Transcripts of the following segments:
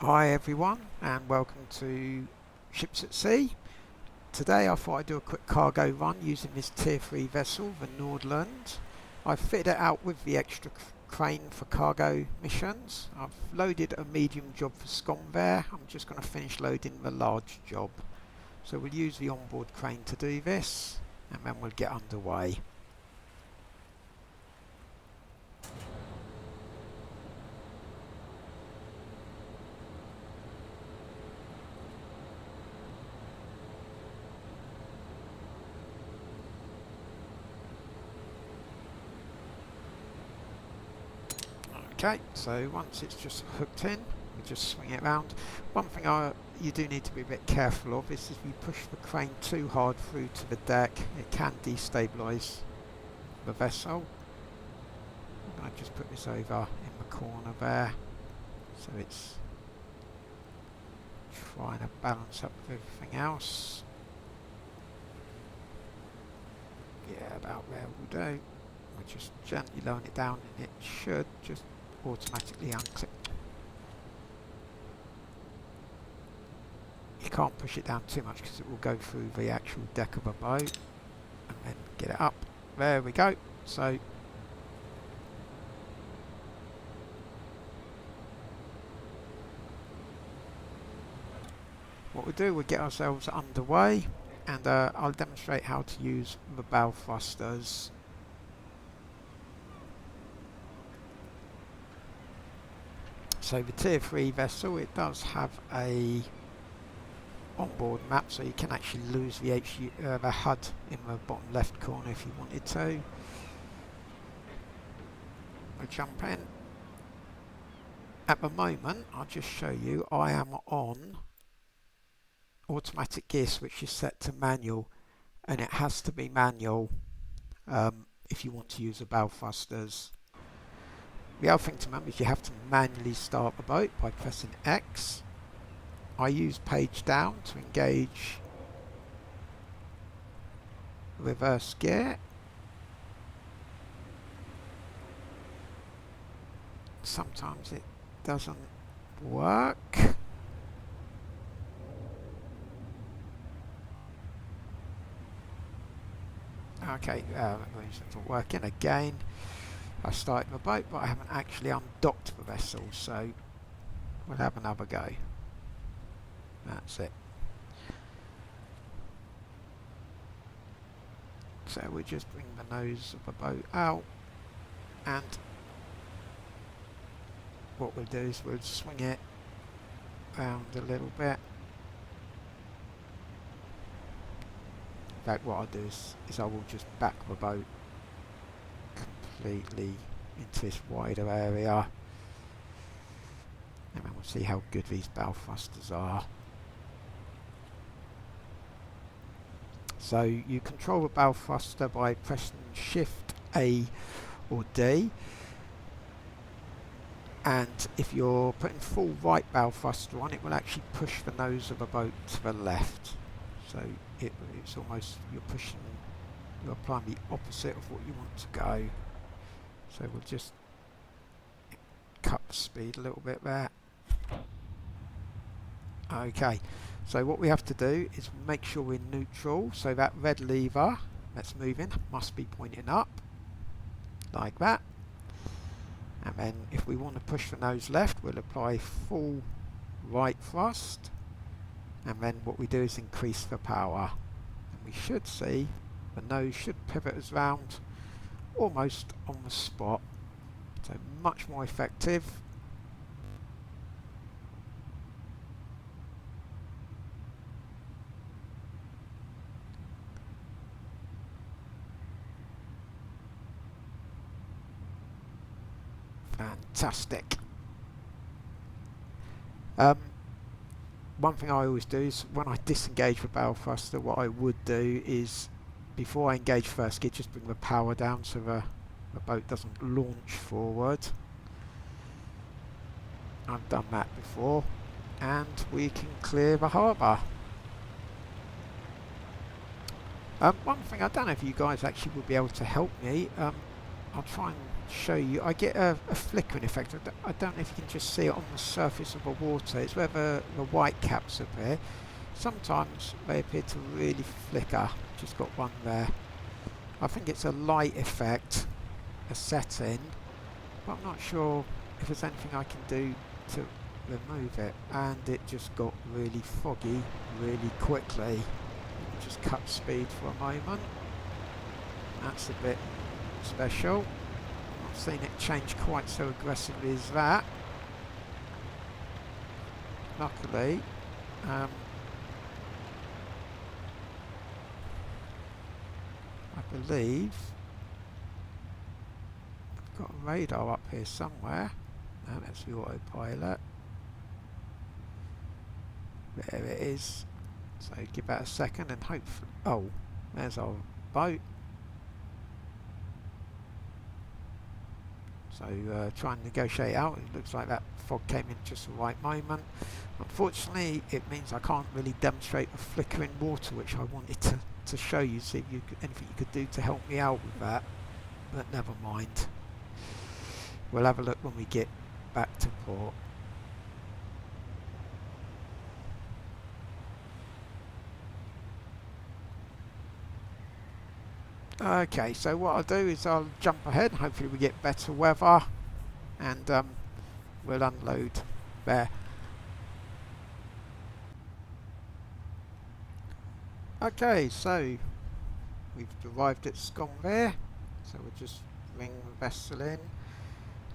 Hi everyone and welcome to Ships at Sea. Today I thought I'd do a quick cargo run using this tier 3 vessel, the Nordland. I've fitted it out with the extra crane for cargo missions. I've loaded a medium job for Scomvair. I'm just going to finish loading the large job. So we'll use the onboard crane to do this and then we'll get underway. Okay, so once it's just hooked in, we just swing it around. One thing you do need to be a bit careful of is if you push the crane too hard through to the deck, it can destabilise the vessel. I'm going to just put this over in the corner there, so it's trying to balance up with everything else. Yeah, about there will do. We're just gently lowering it down and it should just automatically unclip. You can't push it down too much because it will go through the actual deck of a boat, and then get it up. There we go. So what we'll do, we'll get ourselves underway and I'll demonstrate how to use the bow thrusters. So the tier 3 vessel, it does have a onboard map, so you can actually lose the HUD in the bottom left corner if you wanted to. We'll jump in. At the moment, I'll just show you, I am on automatic gear switch is set to manual, and it has to be manual if you want to use the bow thrusters. The other thing to remember is you have to manually start the boat by pressing X. I use page down to engage reverse gear. Sometimes it doesn't work. Okay, it's not working again. I started my boat, but I haven't actually undocked the vessel, so we'll have another go. That's it. So we just bring the nose of the boat out, and what we'll do is we'll swing it round a little bit. In fact, what I'll do is I will just back the boat completely into this wider area, and then we'll see how good these bow thrusters are. So you control the bow thruster by pressing Shift A or D, and if you're putting full right bow thruster on, it will actually push the nose of the boat to the left. So it's almost you're applying the opposite of what you want to go. So we'll just cut the speed a little bit there. Okay, so what we have to do is make sure we're neutral, so that red lever that's moving must be pointing up, like that. And then if we want to push the nose left, we'll apply full right thrust, and then what we do is increase the power. And we should see the nose should pivot us round almost on the spot, so much more effective. Fantastic. One thing I always do is when I disengage the bow thruster, what I would do is before I engage first gear, just bring the power down so the boat doesn't launch forward. I've done that before, and we can clear the harbour. One thing, I don't know if you guys actually will be able to help me. I'll try and show you. I get a flickering effect. I don't know if you can just see it on the surface of the water. It's where the white caps appear. Sometimes they appear to really flicker. Just got one there. I think it's a light effect, a setting, but I'm not sure if there's anything I can do to remove it. And it just got really foggy really quickly. Just cut speed for a moment. That's a bit special. Not seen it change quite so aggressively as that. Luckily, I believe I've got a radar up here somewhere. That's the autopilot. There it is. So give that a second and hopefully... Oh, there's our boat. So try and negotiate out. It looks like that fog came in just the right moment. Unfortunately, it means I can't really demonstrate the flickering water, which I wanted to show you, see if you could, anything you could do to help me out with that. But never mind. We'll have a look when we get back to port. Okay, so what I'll do is I'll jump ahead. Hopefully we get better weather, and we'll unload there. Okay, so we've arrived at Scombe, so we'll just ring the vessel in,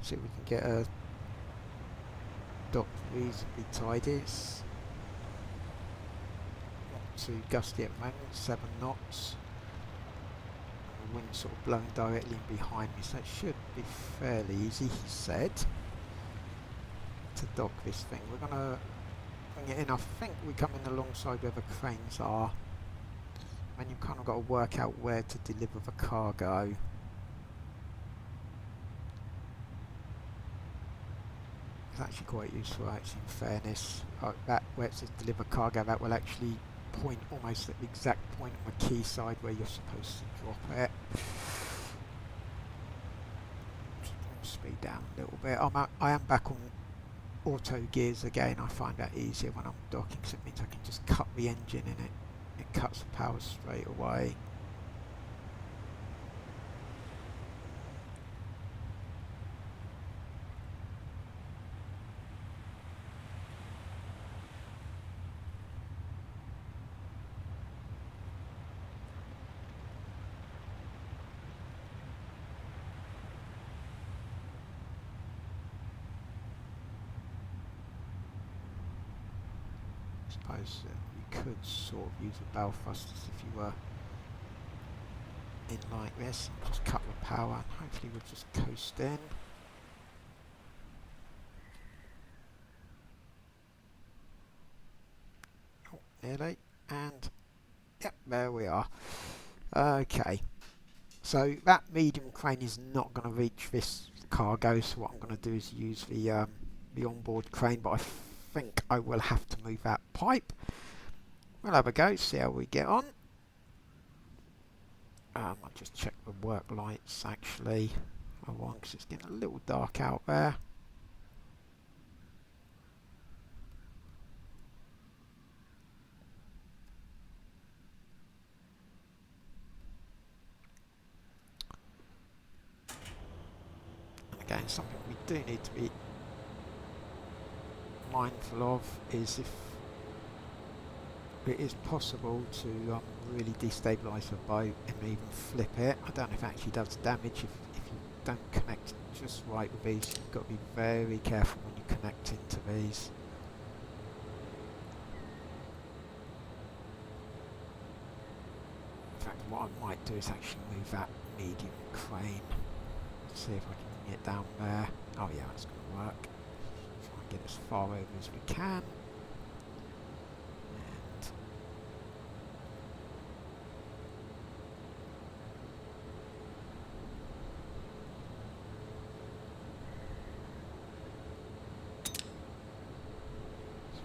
see if we can get a dock reasonably tidy. It's not too gusty at the moment, 7 knots. The wind sort of blowing directly in behind me, so it should be fairly easy, he said, to dock this thing. We're going to bring it in. I think we're coming alongside where the cranes are, and you've kind of got to work out where to deliver the cargo. It's actually quite useful, actually, in fairness. That where it says deliver cargo, that will actually point almost at the exact point on the quay side where you're supposed to drop it. Just speed down a little bit. I am back on auto gears again. I find that easier when I'm docking, because it means I can just cut the engine and it cuts the power straight away. I suppose you could sort of use a bow thrusters if you were in like this, and just cut the power, and hopefully we'll just coast in. Oh, nearly, and yep, there we are. Okay, so that medium crane is not going to reach this cargo, so what I'm going to do is use the onboard crane, but I think I will have to move that pipe. We'll have a go, see how we get on. I'll just check the work lights actually. I want, because it's getting a little dark out there. And again, something we do need to be mindful of is if it is possible to really destabilise the boat and even flip it. I don't know if it actually does damage if you don't connect just right with these. You've got to be very careful when you connect into these. In fact, what I might do is actually move that medium crane. See if I can bring it down there. Oh yeah, it's going to work. Try and get as far over as we can.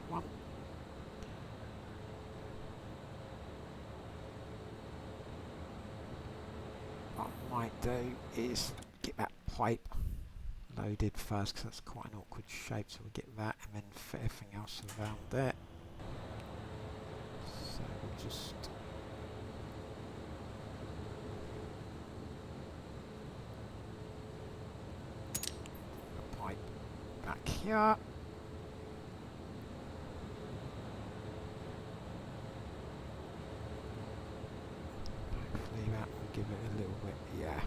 What I might do is get that pipe loaded first because that's quite an awkward shape, so we'll get that and then fit everything else around it. So we'll just a pipe back here. Hopefully that will give it a little bit, yeah.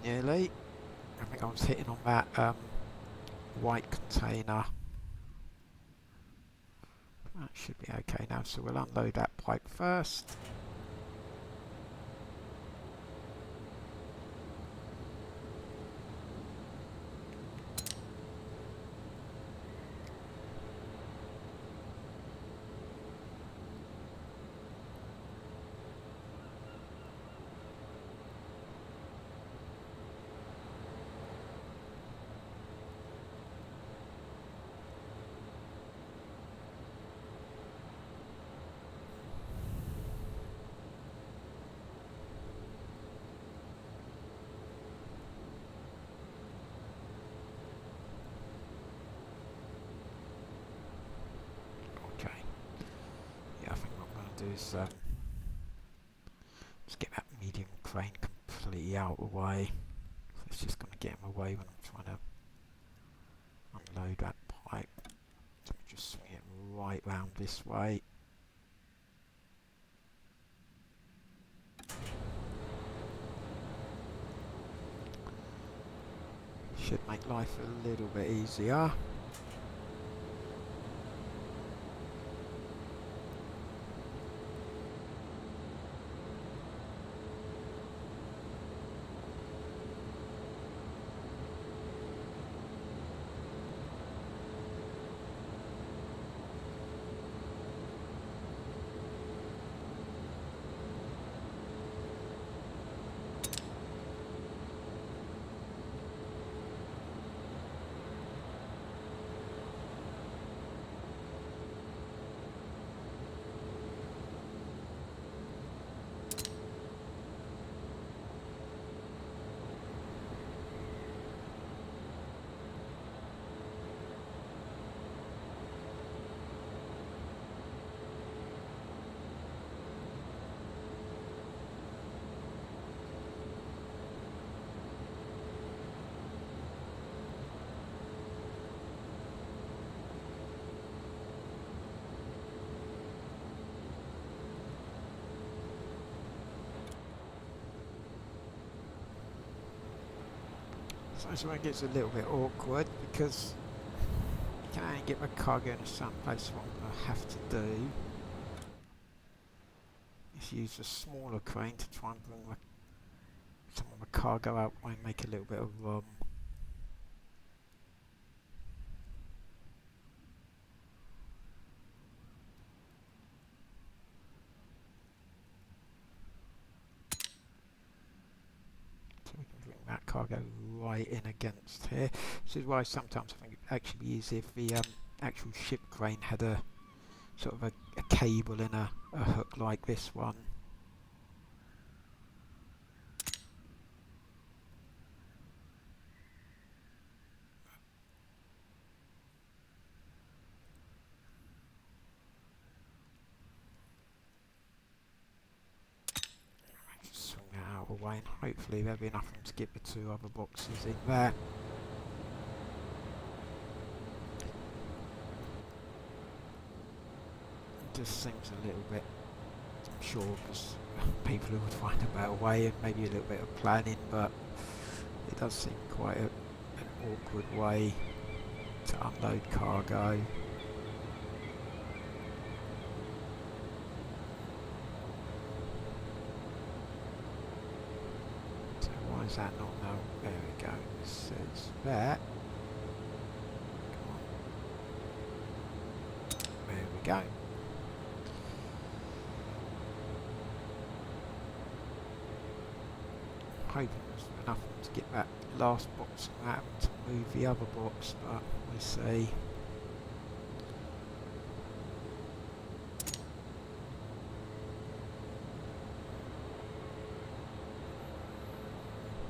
Nearly. I think I was hitting on that white container. That should be okay now, so we'll unload that pipe first. Is just get that medium crane completely out of the way. So it's just going to get in my way when I'm trying to unload that pipe. So we just swing it right round this way. Should make life a little bit easier. So that's where it gets a little bit awkward because you can only get my cargo in a certain place. What I'm going to have to do is use a smaller crane to try and bring some of my cargo out and make a little bit of room. That cargo right in against here. This is why sometimes I think it'd actually be easier if the actual ship crane had a sort of a cable and a hook like this one. Away and hopefully there'll be enough room to get the two other boxes in there. It just seems a little bit, I'm sure because people who would find a better way and maybe a little bit of planning, but it does seem quite an awkward way to unload cargo. Is that not? No, there we go. It says that. Come go. Hoping there's enough to get that last box out to move the other box, but we'll see.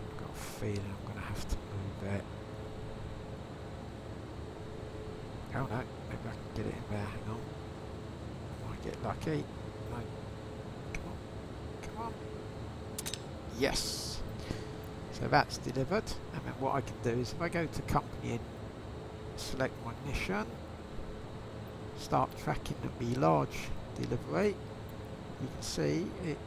I've got a feeling I'm going to have to move it. Oh no, maybe I can get it in there, hang on. Might get lucky. No. Come on. Come on. Yes! So that's delivered. And then what I can do is if I go to company and select my mission, start tracking the large delivery, you can see it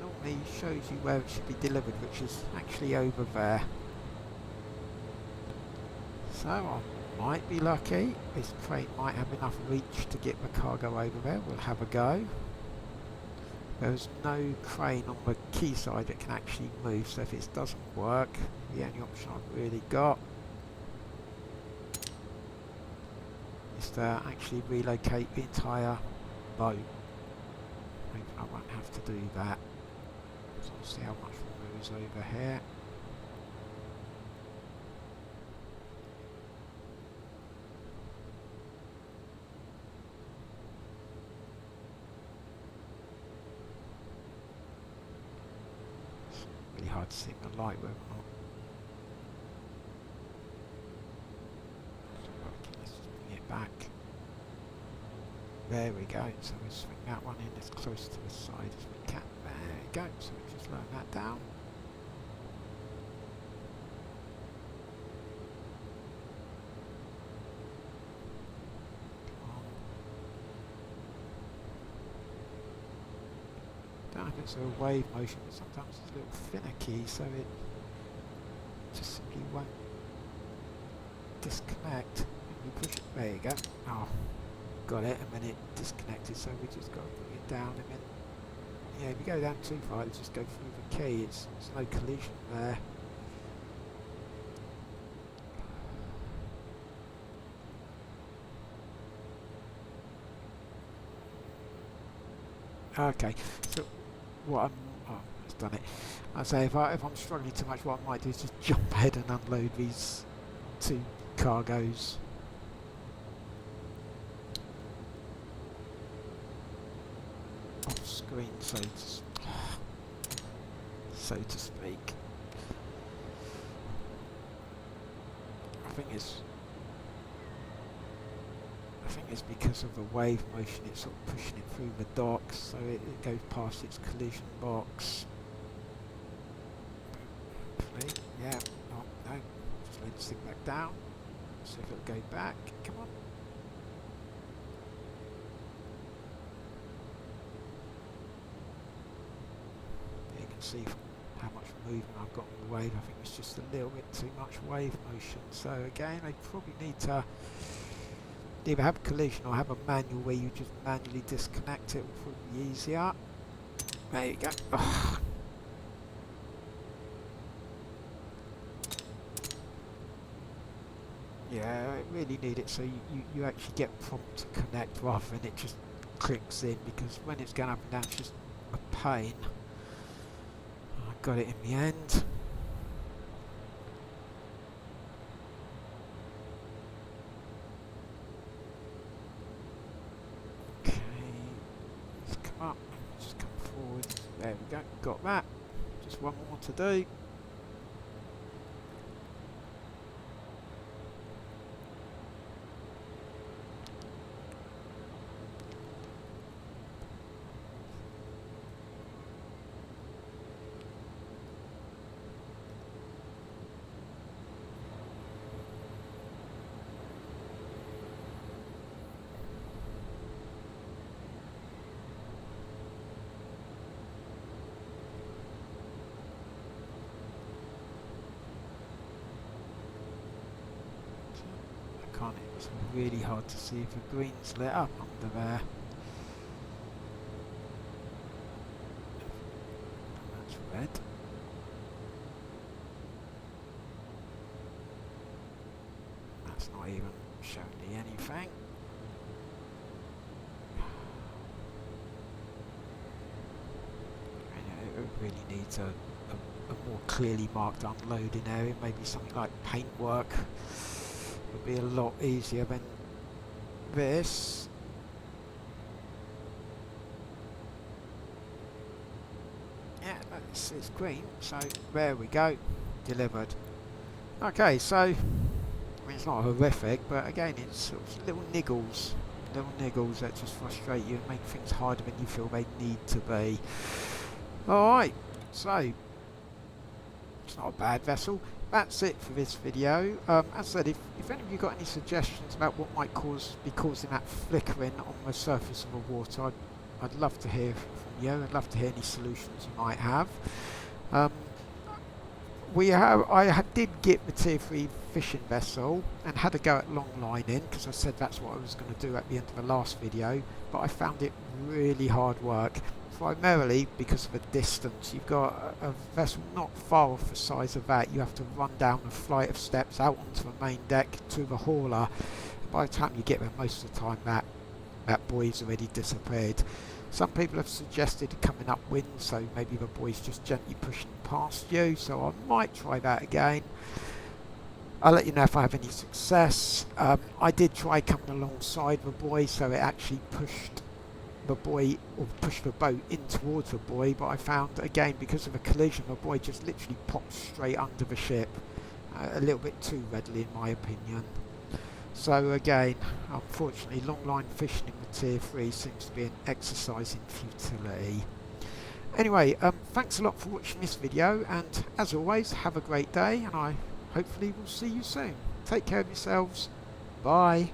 normally shows you where it should be delivered, which is actually over there. So I might be lucky. This train might have enough reach to get the cargo over there. We'll have a go. There's no crane on the quayside that can actually move, so if it doesn't work, the only option I've really got is to actually relocate the entire boat. Maybe I won't have to do that. So I'll see how much moves over here. It's really hard to see the light whether or not. Let's just bring it back. There we go, so we'll swing that one in as close to the side as we can. There we go, so we just lower that down. Come on. Don't know if it's a wave motion, but sometimes it's a little finicky, so it just simply won't disconnect. You push it, there you go. Oh. Got it, and then it disconnected, so we just got to bring it down, and then yeah, if you go down too far, it just go through the key. It's no collision there. Okay, so what it's done it. I say if I'm struggling too much, what I might do is just jump ahead and unload these two cargoes. Screen, so to speak. I think it's because of the wave motion. It's sort of pushing it through the docks, so it goes past its collision box. Hopefully, yeah. Oh no, just let it sink back down. See if it'll go back. Come on. See how much movement I've got in the wave. I think it's just a little bit too much wave motion. So again, they probably need to either have a collision or have a manual where you just manually disconnect it. It will probably be easier. There you go. Ugh. Yeah, I really need it so you actually get prompt to connect rather than it just clicks in, because when it's going up and down it's just a pain. Got it in the end. Okay, let's come up, just come forward. There we go, got that. Just one more to do. It's really hard to see if the green's lit up under there. That's red. That's not even showing me anything. really needs a more clearly marked unloading area. Maybe something like paintwork would be a lot easier than this. Yeah, it's green, so there we go, delivered. Okay, so I mean, it's not horrific, but again, it's sort of little niggles that just frustrate you and make things harder than you feel they need to be. Alright, so it's not a bad vessel. That's it for this video. As I said, if any of you got any suggestions about what might be causing that flickering on the surface of the water, I'd love to hear from you. I'd love to hear any solutions you might have. I did get the tier 3 fishing vessel and had a go at long lining, because I said that's what I was going to do at the end of the last video, but I found it really hard work, primarily because of the distance. You've got a vessel not far off the size of that. You have to run down a flight of steps out onto the main deck to the hauler. And by the time you get there, most of the time that buoy's already disappeared. Some people have suggested coming upwind, so maybe the buoy's just gently pushing past you, so I might try that again. I'll let you know if I have any success. I did try coming alongside the buoy, so it actually pushed the buoy, or pushed the boat in towards the buoy, but I found, again, because of a collision, the buoy just literally popped straight under the ship, a little bit too readily in my opinion. So again, unfortunately, longline fishing in the tier 3 seems to be an exercise in futility. Anyway, thanks a lot for watching this video, and as always, have a great day, and I hopefully will see you soon. Take care of yourselves. Bye.